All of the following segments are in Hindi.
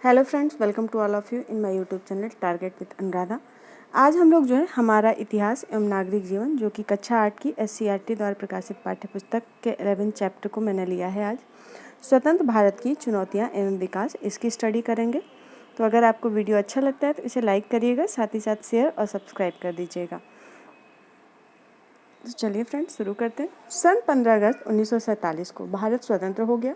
Hello friends, welcome to all of you in my YouTube channel target with Anuradha. आज हम लोग हमारा इतिहास एवं नागरिक जीवन जो कि कक्षा 8 की SCERT द्वारा प्रकाशित पाठ्यपुस्तक के 11 चैप्टर को मैंने लिया है। आज स्वतंत्र भारत की चुनौतियां एवं विकास, इसकी स्टडी करेंगे। तो अगर आपको वीडियो अच्छा लगता है तो इसे लाइक करिएगा, साथ ही साथ शेयर और सब्सक्राइब कर दीजिएगा। तो चलिए फ्रेंड्स, शुरू करते हैं। सन 15 अगस्त 1947 को भारत स्वतंत्र हो गया।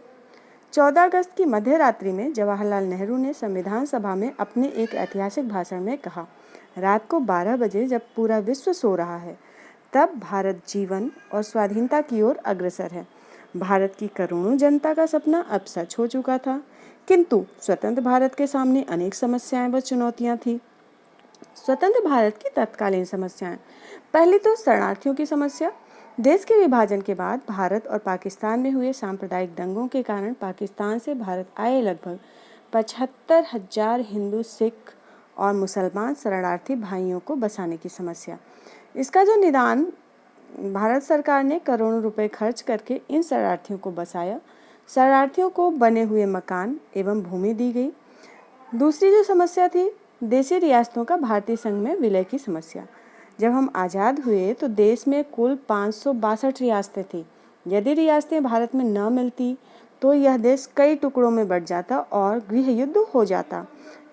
14 अगस्त की मध्य रात्रि में जवाहरलाल नेहरू ने संविधान सभा में अपने एक ऐतिहासिक भाषण में कहा, रात को 12 बजे जब पूरा विश्व सो रहा है, तब भारत जीवन और स्वाधीनता की ओर अग्रसर है। भारत की करोड़ों जनता का सपना अब सच हो चुका था, किंतु स्वतंत्र भारत के सामने अनेक समस्याएं व चुनौतियां थी। स्वतंत्र भारत की तत्कालीन समस्याएं। पहली तो शरणार्थियों की समस्या। देश के विभाजन के बाद भारत और पाकिस्तान में हुए सांप्रदायिक दंगों के कारण पाकिस्तान से भारत आए लगभग 75,000 हिंदू, सिख और मुसलमान शरणार्थी भाइयों को बसाने की समस्या। इसका जो निदान भारत सरकार ने करोड़ों रुपए खर्च करके इन शरणार्थियों को बसाया। शरणार्थियों को बने हुए मकान एवं भूमि दी गई। दूसरी जो समस्या थी, देशी रियासतों का भारतीय संघ में विलय की समस्या। जब हम आज़ाद हुए तो देश में कुल 562 रियासतें थीं। यदि रियासतें भारत में न मिलती तो यह देश कई टुकड़ों में बंट जाता और गृह युद्ध हो जाता।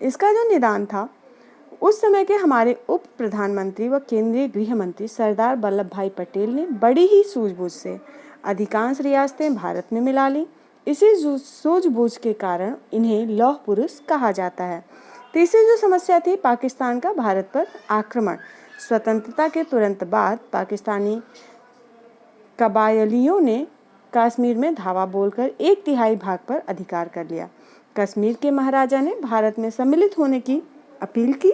इसका जो निदान था, उस समय के हमारे उप प्रधानमंत्री व केंद्रीय गृह मंत्री सरदार वल्लभ भाई पटेल ने बड़ी ही सूझबूझ से अधिकांश रियासतें भारत में मिला ली। इसी सूझबूझ के कारण इन्हें लौह पुरुष कहा जाता है। तीसरी जो समस्या थी, पाकिस्तान का भारत पर आक्रमण। स्वतंत्रता के तुरंत बाद पाकिस्तानी कबायलियों ने कश्मीर में धावा बोलकर 1/3 भाग पर अधिकार कर लिया। कश्मीर के महाराजा ने भारत में सम्मिलित होने की अपील की।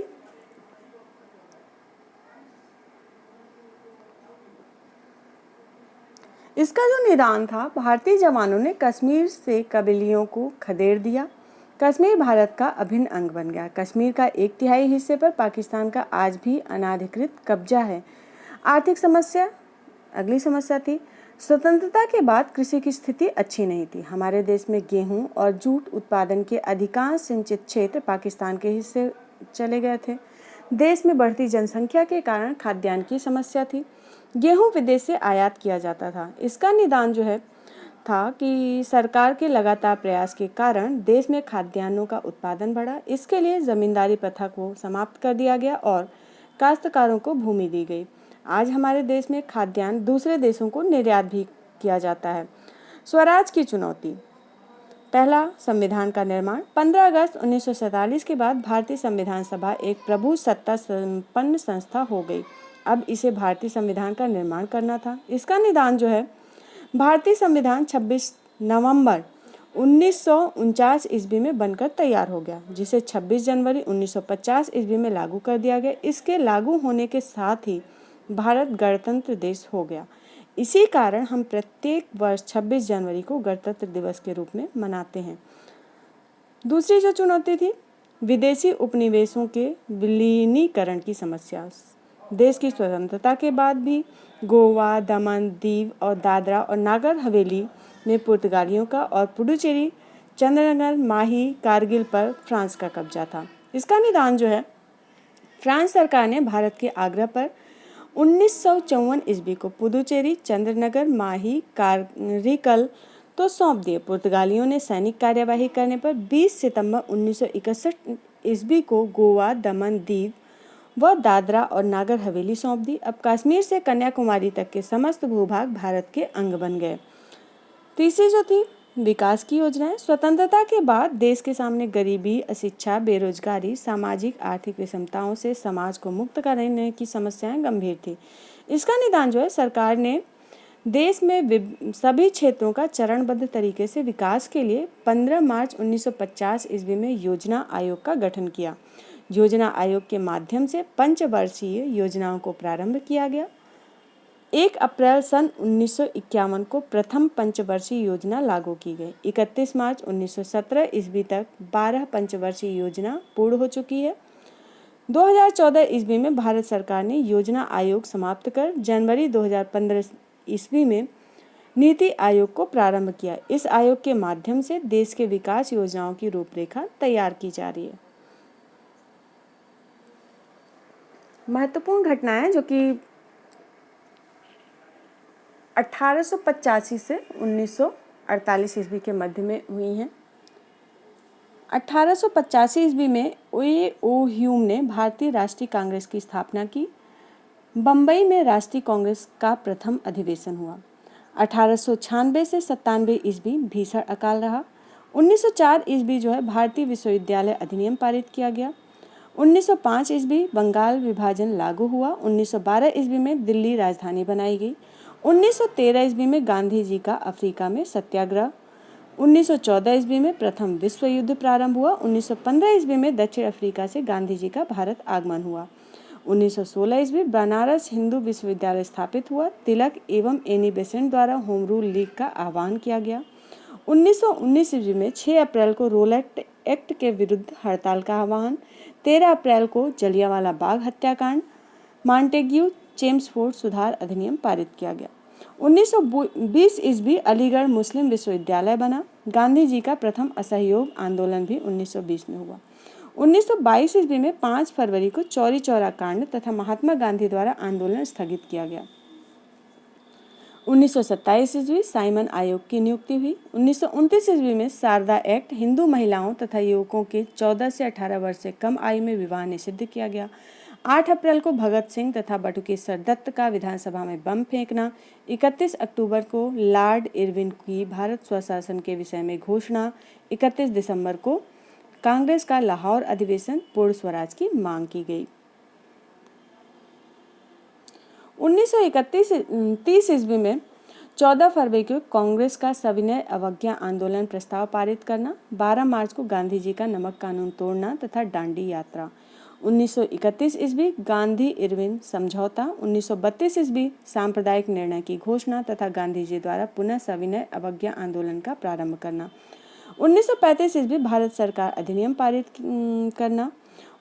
इसका जो निदान था, भारतीय जवानों ने कश्मीर से कबायलियों को खदेड़ दिया। कश्मीर भारत का अभिन्न अंग बन गया। कश्मीर का 1/3 हिस्से पर पाकिस्तान का आज भी अनाधिकृत कब्जा है। आर्थिक समस्या। अगली समस्या थी, स्वतंत्रता के बाद कृषि की स्थिति अच्छी नहीं थी। हमारे देश में गेहूं और जूट उत्पादन के अधिकांश सिंचित क्षेत्र पाकिस्तान के हिस्से चले गए थे। देश में बढ़ती जनसंख्या के कारण खाद्यान्न की समस्या थी। गेहूं विदेश से आयात किया जाता था। इसका निदान था कि सरकार के लगातार प्रयास के कारण देश में खाद्यान्नों का उत्पादन बढ़ा। इसके लिए जमींदारी प्रथा को समाप्त कर दिया गया और काश्तकारों को भूमि दी गई। आज हमारे देश में खाद्यान्न दूसरे देशों को निर्यात भी किया जाता है। स्वराज की चुनौती। पहला, संविधान का निर्माण। 15 अगस्त 1947 के बाद भारतीय संविधान सभा एक प्रभु सत्ता संपन्न संस्था हो गई। अब इसे भारतीय संविधान का निर्माण करना था। इसका निदान भारतीय संविधान 26 नवंबर 1949 ईस्वी में बनकर तैयार हो गया, जिसे 26 जनवरी 1950 ईस्वी में लागू कर दिया गया। इसके लागू होने के साथ ही भारत गणतंत्र देश हो गया। इसी कारण हम प्रत्येक वर्ष 26 जनवरी को गणतंत्र दिवस के रूप में मनाते हैं। दूसरी जो चुनौती थी, विदेशी उपनिवेशों के विलीनीकरण की समस्या। देश की स्वतंत्रता के बाद भी गोवा, दमन, दीव और दादरा और नागर हवेली में पुर्तगालियों का और पुडुचेरी, चंद्रनगर, माही, कारगिल पर फ्रांस का कब्जा था। इसका निदान फ्रांस सरकार ने भारत के आग्रह पर 1954 ईस्वी को पुडुचेरी, चंद्रनगर, माही, कारगिल तो सौंप दिए। पुर्तगालियों ने सैनिक कार्यवाही करने पर 20 सितंबर 1961 ईस्वी को गोवा, दमन, दीव व दादरा और नागर हवेली सौंप दी। अब कश्मीर से कन्याकुमारी तक के समस्त भूभाग भारत के अंग बन गए। तीसरी जो थी, विकास की योजनाएं। स्वतंत्रता के बाद देश के सामने गरीबी, अशिक्षा, बेरोजगारी, सामाजिक आर्थिक विषमताओं से समाज को मुक्त करने की समस्याएं गंभीर थी। इसका निदान सरकार ने देश में सभी क्षेत्रों का चरणबद्ध तरीके से विकास के लिए 15 मार्च 1950 ईस्वी में योजना आयोग का गठन किया। योजना आयोग के माध्यम से पंचवर्षीय योजनाओं को प्रारंभ किया गया। 1 अप्रैल सन 1951 को प्रथम पंचवर्षीय योजना लागू की गई। 31 मार्च 1917 ईस्वी तक 12 पंचवर्षीय योजना पूर्ण हो चुकी है। 2014 ईस्वी में भारत सरकार ने योजना आयोग समाप्त कर जनवरी 2015 ईस्वी में नीति आयोग को प्रारंभ किया। इस आयोग के माध्यम से देश के विकास योजनाओं की रूपरेखा तैयार की जा रही है। महत्वपूर्ण घटनाएं जो कि 1885 से 1948 ईस्वी के मध्य में हुई हैं। 1885 ईस्वी में ए.ओ. ह्यूम ने भारतीय राष्ट्रीय कांग्रेस की स्थापना की। बम्बई में राष्ट्रीय कांग्रेस का प्रथम अधिवेशन हुआ। 1896 से 97 ईस्वी भीषण अकाल रहा। 1904 ईस्वी जो है भारतीय विश्वविद्यालय अधिनियम पारित किया गया। 1905 ईस्वी बंगाल विभाजन लागू हुआ। 1912 ईस्वी में दिल्ली राजधानी बनाई गई। 1913 ईस्वी में गांधी जी का अफ्रीका में सत्याग्रह। 1914 ईस्वी में प्रथम विश्व युद्ध प्रारंभ हुआ। 1915 ईस्वी में दक्षिण अफ्रीका से गांधी जी का भारत आगमन हुआ। 1916 ईस्वी बनारस हिंदू विश्वविद्यालय स्थापित हुआ। तिलक एवं एनी बेसेंट द्वारा होम रूल लीग का आह्वान किया गया। 1919 ईस्वी में 6 अप्रैल को रोलेट एक्ट के विरुद्ध हड़ताल का आह्वान। 13 अप्रैल को जलियांवाला बाग हत्याकांड, मॉन्टेग्यू चेम्सफोर्ड सुधार अधिनियम पारित किया गया। 1920 ईस्वी अलीगढ़ मुस्लिम विश्वविद्यालय बना। गांधी जी का प्रथम असहयोग आंदोलन भी 1920 में हुआ। 1922 ईस्वी में 5 फरवरी को चौरी चौरा कांड तथा महात्मा गांधी द्वारा आंदोलन स्थगित किया गया। 1927 ईस्वी साइमन आयोग की नियुक्ति हुई। 1929 ईस्वी में शारदा एक्ट हिंदू महिलाओं तथा युवकों के 14 से 18 वर्ष से कम आयु में विवाह निषिद्ध किया गया। 8 अप्रैल को भगत सिंह तथा बटुकेश्वर दत्त का विधानसभा में बम फेंकना। 31 अक्टूबर को लॉर्ड इरविन की भारत स्वशासन के विषय में घोषणा। 31 दिसंबर को कांग्रेस का लाहौर अधिवेशन, पूर्ण स्वराज की मांग की गई। 1931 ईस्वी में 14 फरवरी को कांग्रेस का सविनय अवज्ञा आंदोलन प्रस्ताव पारित करना। 12 मार्च को गांधी जी का नमक कानून तोड़ना तथा दांडी यात्रा। 1931 ईस्वी गांधी इरविन समझौता। 1932 ईस्वी सांप्रदायिक निर्णय की घोषणा तथा गांधी जी द्वारा पुनः सविनय अवज्ञा आंदोलन का प्रारंभ करना। 1935 ईस्वी भारत सरकार अधिनियम पारित करना।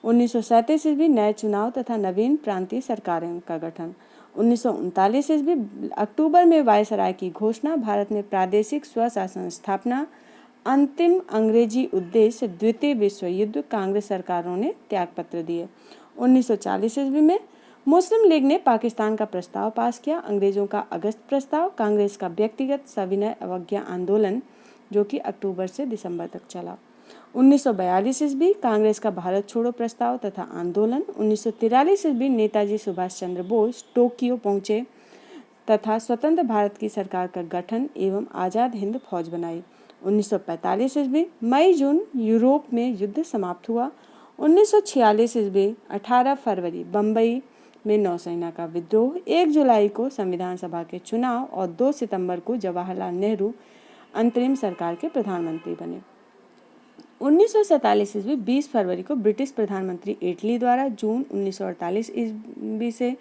1937 ईस्वी नए चुनाव तथा नवीन प्रांतीय सरकारों का गठन। 1939 ईस्वी अक्टूबर में वायसराय की घोषणा। भारत में प्रादेशिक स्वशासन स्थापना। अंतिम अंग्रेजी उद्देश्य द्वितीय विश्व युद्ध। कांग्रेस सरकारों ने त्यागपत्र दिए। 1940 ईस्वी में मुस्लिम लीग ने पाकिस्तान का प्रस्ताव पास किया। अंग्रेजों का अगस्त प्रस्ताव। कांग्रेस का व्यक्तिगत सविनय अवज्ञा आंदोलन जो कि अक्टूबर से दिसंबर तक चला। 1942 ईस्वी कांग्रेस का भारत छोड़ो प्रस्ताव तथा आंदोलन। 1943 ईस्वी नेताजी सुभाष चंद्र बोस टोक्यो पहुंचे तथा स्वतंत्र भारत की सरकार का गठन एवं आज़ाद हिंद फौज बनाई। 1945 ईस्वी मई जून यूरोप में युद्ध समाप्त हुआ। 1946 ईस्वी 18 फरवरी बम्बई में नौसेना का विद्रोह। 1 जुलाई को संविधान सभा के चुनाव और 2 सितंबर को जवाहरलाल नेहरू अंतरिम सरकार के प्रधानमंत्री बने। 1947 ईस्वी 20 फरवरी को ब्रिटिश प्रधानमंत्री एटली द्वारा जून 1948 ईस्वी से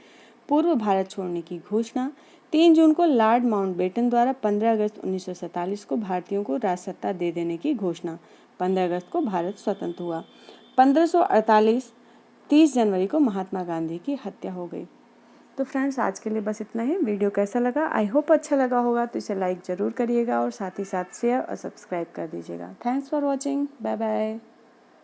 पूर्व भारत छोड़ने की घोषणा। 3 जून को लॉर्ड माउंटबेटन द्वारा 15 अगस्त 1947 को भारतीयों को राजसत्ता दे देने की घोषणा। 15 अगस्त को भारत स्वतंत्र हुआ। 1548 30 जनवरी को महात्मा गांधी की हत्या हो गई। तो फ्रेंड्स आज के लिए बस इतना ही। वीडियो कैसा लगा? आई होप अच्छा लगा होगा, तो इसे लाइक ज़रूर करिएगा और साथ ही साथ शेयर और सब्सक्राइब कर दीजिएगा। Thanks for watching. Bye bye.